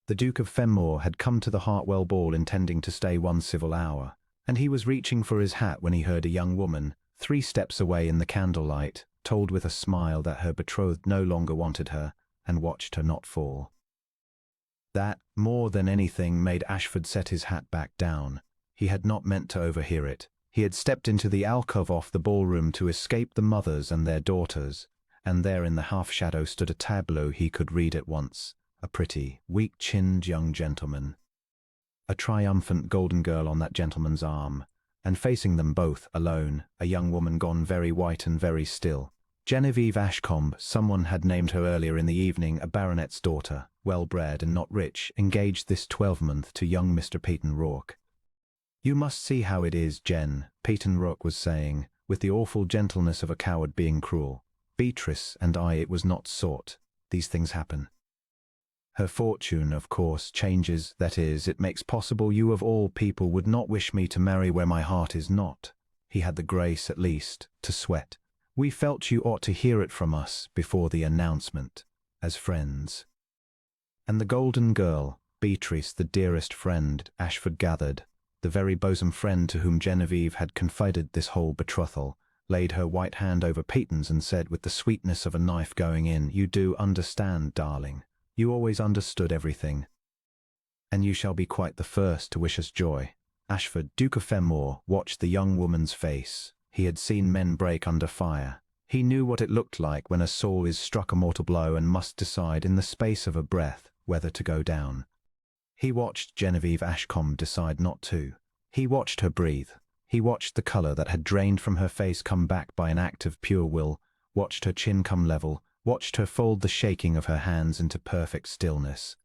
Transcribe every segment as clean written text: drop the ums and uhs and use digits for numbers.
The Duke of Fennmoor had come to the Hartwell ball intending to stay one civil hour, and he was reaching for his hat when he heard a young woman, 3 steps away in the candlelight, told with a smile that her betrothed no longer wanted her, and watched her not fall. That, more than anything, made Ashford set his hat back down. He had not meant to overhear it. He had stepped into the alcove off the ballroom to escape the mothers and their daughters, and there in the half-shadow stood a tableau he could read at once, a pretty, weak-chinned young gentleman. A triumphant golden girl on that gentleman's arm, and facing them both, alone, a young woman gone very white and very still. Genevieve Ashcombe, someone had named her earlier in the evening, a baronet's daughter, well-bred and not rich, engaged this 12-month to young Mr. Peyton Rourke. "You must see how it is, Jen," Peyton Rourke was saying, with the awful gentleness of a coward being cruel. "Beatrice and I, it was not sought. These things happen. Her fortune, of course, changes, that is, it makes possible you of all people would not wish me to marry where my heart is not." He had the grace, at least, to sweat. "We felt you ought to hear it from us before the announcement, as friends." And the golden girl, Beatrice, the dearest friend, Ashford gathered, the very bosom friend to whom Genevieve had confided this whole betrothal, laid her white hand over Peyton's and said with the sweetness of a knife going in, "You do understand, darling. You always understood everything. And you shall be quite the first to wish us joy." Ashford, Duke of Fennmoor, watched the young woman's face. He had seen men break under fire. He knew what it looked like when a soul is struck a mortal blow and must decide in the space of a breath whether to go down. He watched Genevieve Ashcombe decide not to. He watched her breathe. He watched the colour that had drained from her face come back by an act of pure will, watched her chin come level, watched her fold the shaking of her hands into perfect stillness.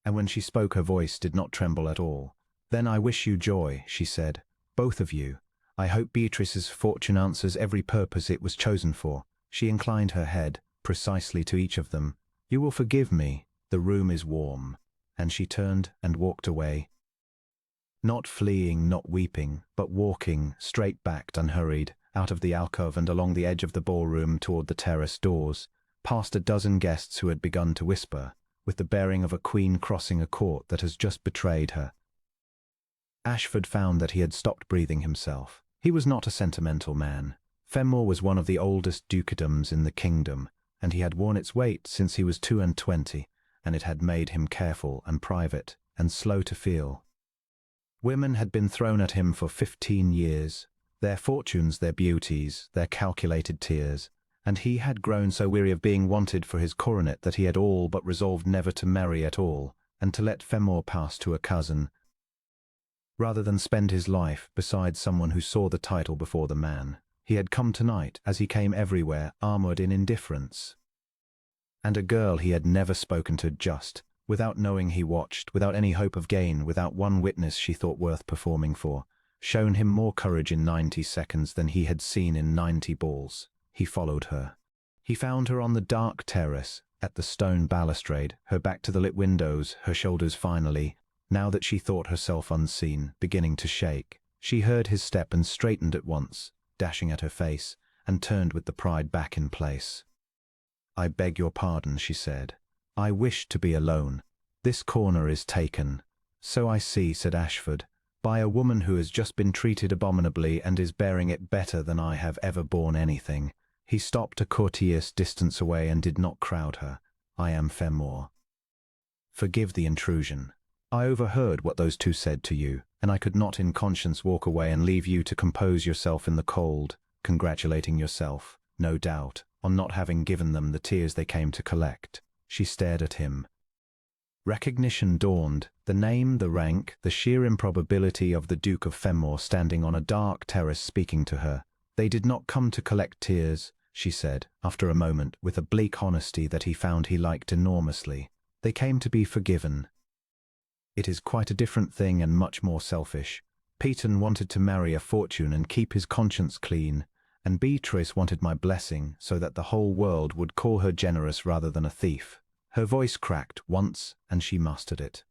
And when she spoke, her voice did not tremble at all. "Then I wish you joy," she said, "both of you. I hope Beatrice's fortune answers every purpose it was chosen for." She inclined her head, precisely to each of them. "You will forgive me, the room is warm." And she turned and walked away. Not fleeing, not weeping, but walking, straight-backed, unhurried, out of the alcove and along the edge of the ballroom toward the terrace doors, past a dozen guests who had begun to whisper, with the bearing of a queen crossing a court that has just betrayed her. Ashford found that he had stopped breathing himself. He was not a sentimental man. Fennmoor was one of the oldest dukedoms in the kingdom, and he had worn its weight since he was 22, and it had made him careful and private and slow to feel. Women had been thrown at him for 15 years, their fortunes, their beauties, their calculated tears, and he had grown so weary of being wanted for his coronet that he had all but resolved never to marry at all, and to let Fennmoor pass to a cousin, rather than spend his life beside someone who saw the title before the man. He had come tonight, as he came everywhere, armoured in indifference. And a girl he had never spoken to, just, without knowing he watched, without any hope of gain, without one witness she thought worth performing for, shown him more courage in 90 seconds than he had seen in 90 balls. He followed her. He found her on the dark terrace, at the stone balustrade, her back to the lit windows, her shoulders finally, now that she thought herself unseen, beginning to shake. She heard his step and straightened at once, dashing at her face, and turned with the pride back in place. "I beg your pardon," she said. "I wished to be alone. This corner is taken." "So I see," said Ashford, "by a woman who has just been treated abominably and is bearing it better than I have ever borne anything." He stopped a courteous distance away and did not crowd her. "I am Fennmoor. Forgive the intrusion. I overheard what those two said to you, and I could not in conscience walk away and leave you to compose yourself in the cold, congratulating yourself, no doubt, on not having given them the tears they came to collect." She stared at him. Recognition dawned, the name, the rank, the sheer improbability of the Duke of Fennmoor standing on a dark terrace speaking to her. "They did not come to collect tears," she said, after a moment, with a bleak honesty that he found he liked enormously. "They came to be forgiven. It is quite a different thing and much more selfish. Peyton wanted to marry a fortune and keep his conscience clean, and Beatrice wanted my blessing so that the whole world would call her generous rather than a thief." Her voice cracked once, and she mastered it.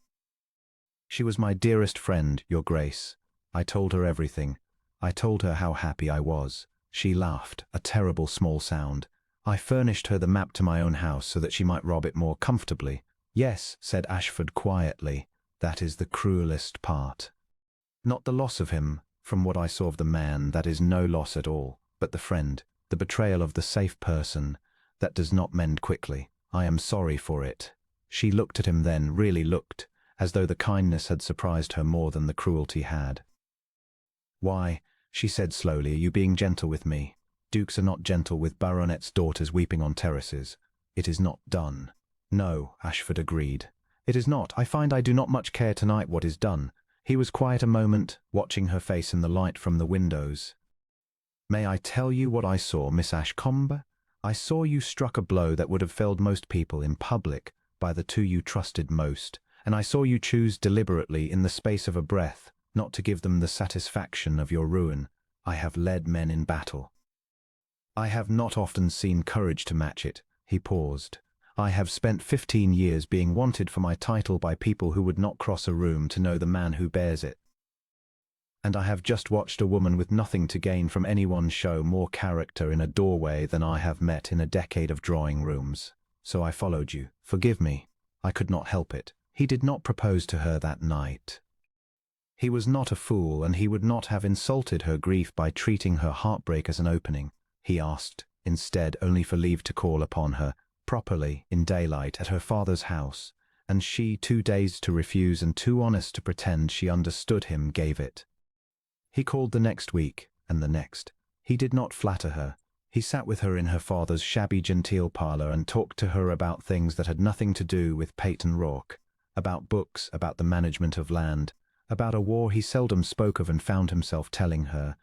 "She was my dearest friend, Your Grace. I told her everything. I told her how happy I was. She laughed, a terrible small sound. I furnished her the map to my own house so that she might rob it more comfortably. Yes, said Ashford quietly, that is the cruelest part. Not the loss of him, from what I saw of the man, that is no loss at all, but the friend, the betrayal of the safe person, that does not mend quickly. I am sorry for it. She looked at him then, really looked, as though the kindness had surprised her more than the cruelty had. Why, she said slowly, are you being gentle with me? Dukes are not gentle with baronets' daughters weeping on terraces. It is not done. No, Ashford agreed. It is not. I find I do not much care tonight what is done. He was quiet a moment, watching her face in the light from the windows. May I tell you what I saw, Miss Ashcombe? I saw you struck a blow that would have felled most people in public by the two you trusted most, and I saw you choose deliberately in the space of a breath not to give them the satisfaction of your ruin. I have led men in battle. I have not often seen courage to match it. He paused. I have spent 15 years being wanted for my title by people who would not cross a room to know the man who bears it. And I have just watched a woman with nothing to gain from anyone show more character in a doorway than I have met in a decade of drawing rooms. So I followed you. Forgive me. I could not help it. He did not propose to her that night. He was not a fool, and he would not have insulted her grief by treating her heartbreak as an opening. He asked, instead, only for leave to call upon her, properly, in daylight, at her father's house, and she, too dazed to refuse and too honest to pretend she understood him, gave it. He called the next week, and the next. He did not flatter her. He sat with her in her father's shabby genteel parlour and talked to her about things that had nothing to do with Peyton Rourke, about books, about the management of land, about a war he seldom spoke of and found himself telling her,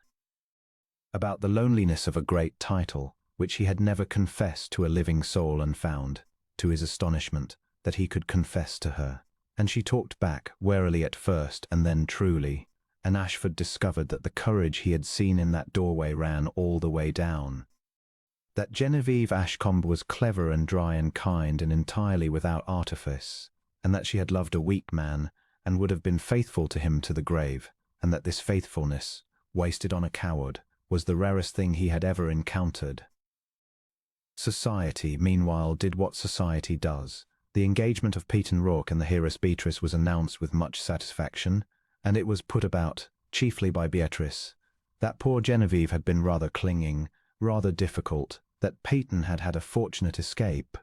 about the loneliness of a great title, which he had never confessed to a living soul and found, to his astonishment, that he could confess to her. And she talked back, warily at first, and then truly, and Ashford discovered that the courage he had seen in that doorway ran all the way down. That Genevieve Ashcombe was clever and dry and kind and entirely without artifice, and that she had loved a weak man and would have been faithful to him to the grave, and that this faithfulness, wasted on a coward, was the rarest thing he had ever encountered. Society, meanwhile, did what society does. The engagement of Peyton Rourke and the heiress Beatrice was announced with much satisfaction, and it was put about, chiefly by Beatrice, that poor Genevieve had been rather clinging, rather difficult, that Peyton had had a fortunate escape,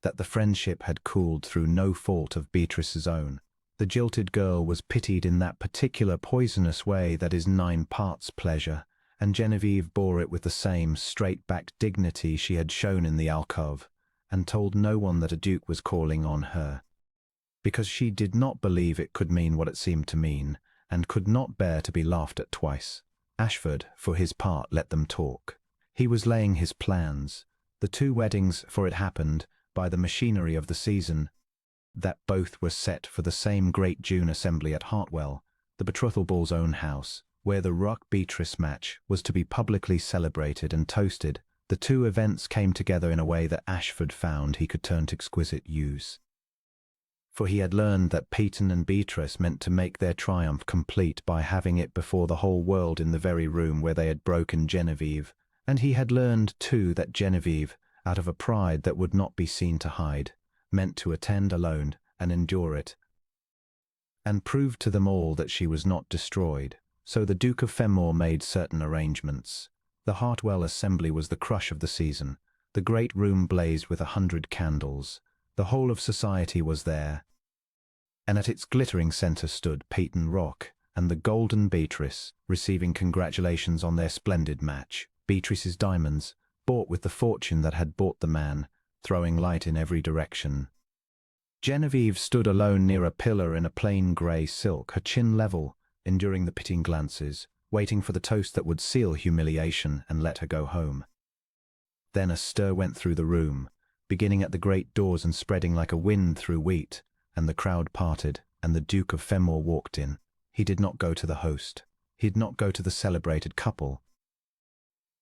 that the friendship had cooled through no fault of Beatrice's own. The jilted girl was pitied in that particular poisonous way that is 9 parts pleasure, and Genevieve bore it with the same straight-backed dignity she had shown in the alcove, and told no one that a duke was calling on her, because she did not believe it could mean what it seemed to mean, and could not bear to be laughed at twice. Ashford, for his part, let them talk. He was laying his plans. The 2 weddings, for it happened, by the machinery of the season, that both were set for the same great June assembly at Hartwell, the betrothal ball's own house, where the Rourke-Beatrice match was to be publicly celebrated and toasted. The 2 events came together in a way that Ashford found he could turn to exquisite use. For he had learned that Peyton and Beatrice meant to make their triumph complete by having it before the whole world in the very room where they had broken Genevieve, and he had learned, too, that Genevieve, out of a pride that would not be seen to hide, meant to attend alone and endure it, and proved to them all that she was not destroyed. So the Duke of Fennmoor made certain arrangements. The Hartwell assembly was the crush of the season. The great room blazed with 100 candles. The whole of society was there, and at its glittering centre stood Peyton Rourke and the golden Beatrice, receiving congratulations on their splendid match. Beatrice's diamonds, bought with the fortune that had bought the man, throwing light in every direction. Genevieve stood alone near a pillar in a plain grey silk, her chin level, enduring the pitying glances, waiting for the toast that would seal humiliation and let her go home. Then a stir went through the room, beginning at the great doors and spreading like a wind through wheat, and the crowd parted, and the Duke of Fennmoor walked in. He did not go to the host. He did not go to the celebrated couple.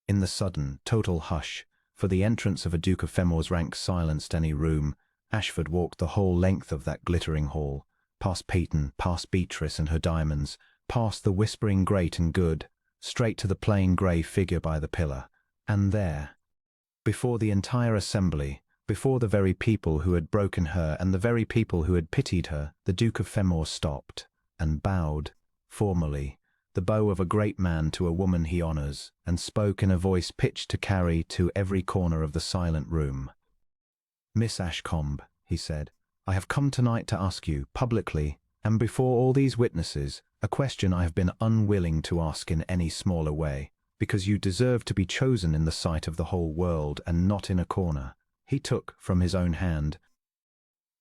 In the sudden, total hush, for the entrance of a Duke of Fennmoor's rank silenced any room, Ashford walked the whole length of that glittering hall, past Peyton, past Beatrice and her diamonds, past the whispering great and good, straight to the plain grey figure by the pillar, and there, before the entire assembly, Before the very people who had broken her and the very people who had pitied her, the Duke of Fennmoor stopped and bowed, formally, the bow of a great man to a woman he honors, and spoke in a voice pitched to carry to every corner of the silent room. "Miss Ashcombe," he said, "I have come tonight to ask you, publicly, and before all these witnesses, a question I have been unwilling to ask in any smaller way, because you deserve to be chosen in the sight of the whole world and not in a corner." He took from his own hand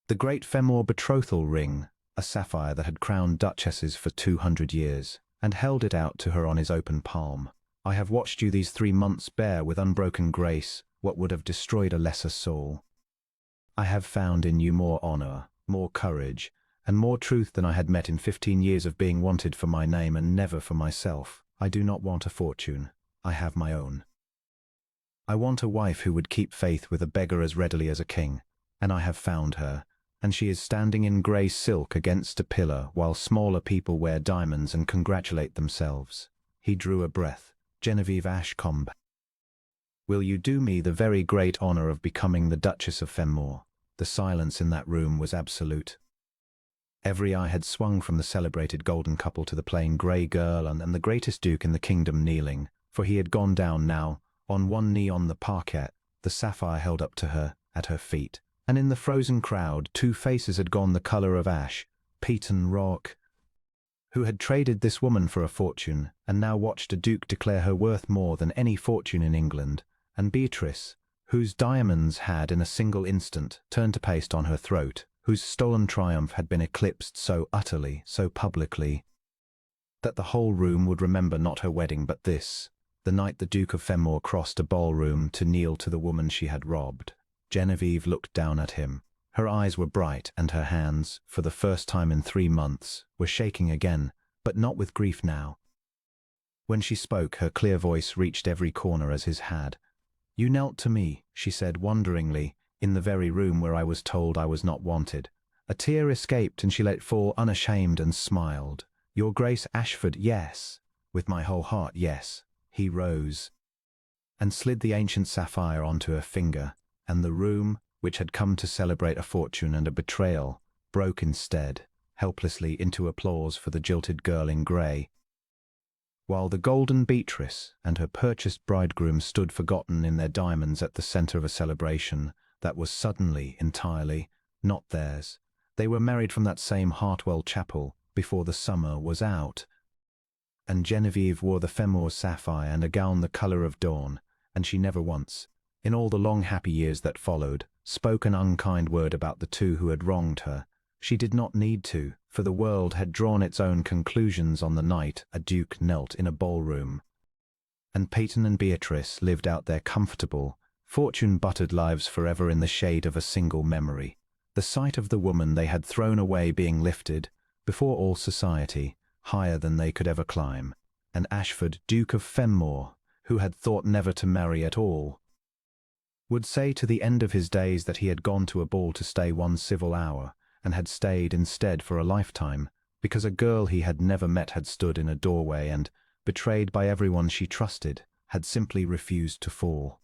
the great Fennmoor betrothal ring, a sapphire that had crowned duchesses for 200 years, and held it out to her on his open palm. "I have watched you these 3 months bear with unbroken grace what would have destroyed a lesser soul. I have found in you more honor, more courage, and more truth than I had met in 15 years of being wanted for my name and never for myself. I do not want a fortune. I have my own. I want a wife who would keep faith with a beggar as readily as a king, and I have found her, and she is standing in grey silk against a pillar while smaller people wear diamonds and congratulate themselves." He drew a breath. "Genevieve Ashcombe, will you do me the very great honor of becoming the Duchess of Fennmoor?" The silence in that room was absolute. Every eye had swung from the celebrated golden couple to the plain grey girl and the greatest duke in the kingdom kneeling, for he had gone down now, on one knee on the parquet, the sapphire held up to her, at her feet. And in the frozen crowd, 2 faces had gone the colour of ash: Peyton Rock, who had traded this woman for a fortune, and now watched a duke declare her worth more than any fortune in England, and Beatrice, whose diamonds had in a single instant turned to paste on her throat, whose stolen triumph had been eclipsed so utterly, so publicly, that the whole room would remember not her wedding but this, the night the Duke of Fennmoor crossed a ballroom to kneel to the woman she had robbed. Genevieve looked down at him. Her eyes were bright, and her hands, for the first time in 3 months, were shaking again, but not with grief now. When she spoke, her clear voice reached every corner as his had. "You knelt to me," she said wonderingly, "in the very room where I was told I was not wanted." A tear escaped, and she let fall unashamed and smiled. "Your Grace Ashford, yes. With my whole heart, yes." He rose and slid the ancient sapphire onto her finger, and the room, which had come to celebrate a fortune and a betrayal, broke instead, helplessly, into applause for the jilted girl in grey, while the golden Beatrice and her purchased bridegroom stood forgotten in their diamonds at the centre of a celebration that was suddenly, entirely, not theirs. They were married from that same Hartwell chapel before the summer was out, and Genevieve wore the Fennmoor sapphire and a gown the colour of dawn, and she never once, in all the long happy years that followed, spoke an unkind word about the 2 who had wronged her. She did not need to, for the world had drawn its own conclusions on the night a duke knelt in a ballroom, and Peyton and Beatrice lived out their comfortable, fortune-buttered lives forever in the shade of a single memory, the sight of the woman they had thrown away being lifted, before all society, higher than they could ever climb, and Ashford, Duke of Fennmoor, who had thought never to marry at all, would say to the end of his days that he had gone to a ball to stay 1 civil hour, and had stayed instead for a lifetime, because a girl he had never met had stood in a doorway and, betrayed by everyone she trusted, had simply refused to fall.